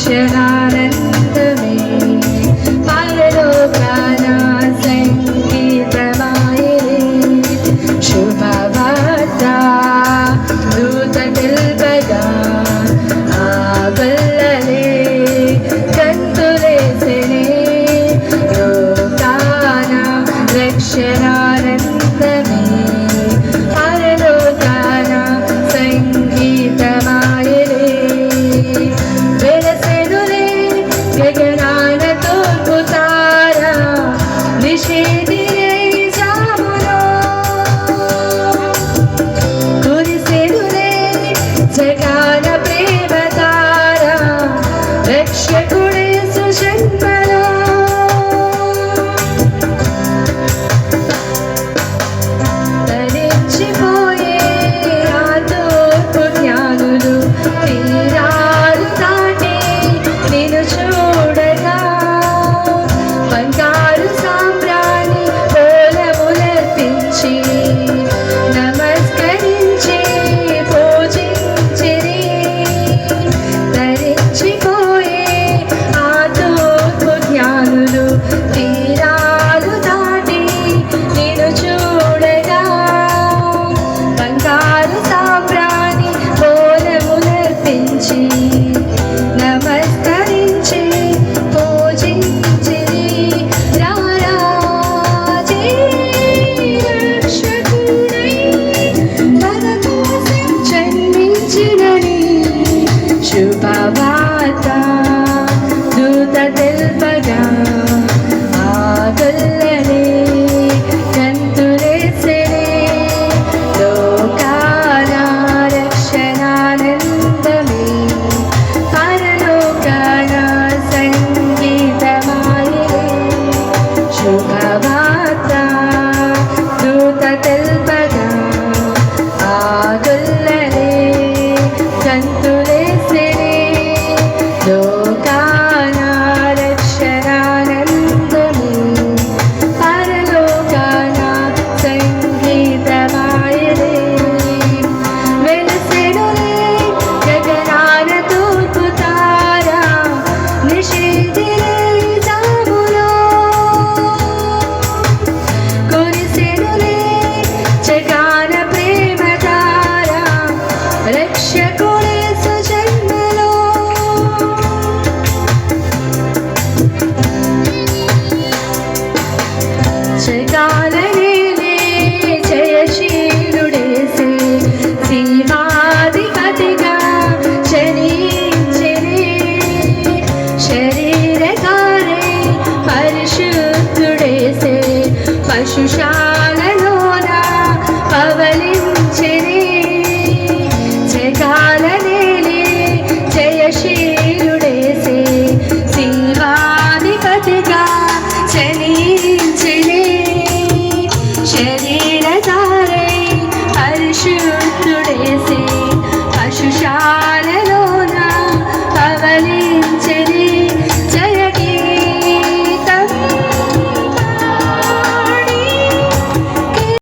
రక్షణానందమే పరలోకాన సంగీతమాయే శుభవార్త దూత తెల్పగా ఆగల్లలే కంతులేసెనే లోకాన రక్షణానందమే పరలోకాన సంగీతమాయే వెలసెనులే గగనాన తూర్పు తార నిషేధిరే జాములో కురిసెనులే జగాన ప్రేమ తార రక్షకుడే సుజన్మలో తరించిపోయే ఆ తూర్పు జ్ఞానులు తీరాలు దాటి నిన్ను చూడగా బంగారు సాంబ్రాణి పూలములర్పించి నమస్కరించి పూజించిరి తరించిపోయే ఆ తూర్పు జ్ఞానులు తీరాలు దాటి నిన్ను చూడగా బంగారు సాంబ్రాణి పూలములర్పించి నమస్కరించి పూజించిరి రారాజే రక్షకుడై మన కోసం జన్మించినని శుభవార్త దూత తెల్పగా ఆగల్లనే కంతులేసెనే లోకాన రక్షణానందమే పరలోకాన సంగీతమాయే శుభవార్త దూత తెల్పగా ఆగల్లనే కంతులేసెనే లోకాన రక్షణానందమే పరలోకాన సంగీతమాయే వెలసెనులే గగనాన తూర్పు తార నిషేధిరే జాములో కురిసెనులే జగాన ప్రేమ తార రక్షకుడే సుజన్మలో జగాలనేలే జయశీలుడేసే శివాధిపతిగా జనించిరి శరీరకారే పరిశుద్ధుడేసే పశుశాలలోన పవలించిరి జగాలనేలే జయశీలుడేసే శివాధిపతిగా జనించిరి శరీరధారై పరిశుద్ధుడేసే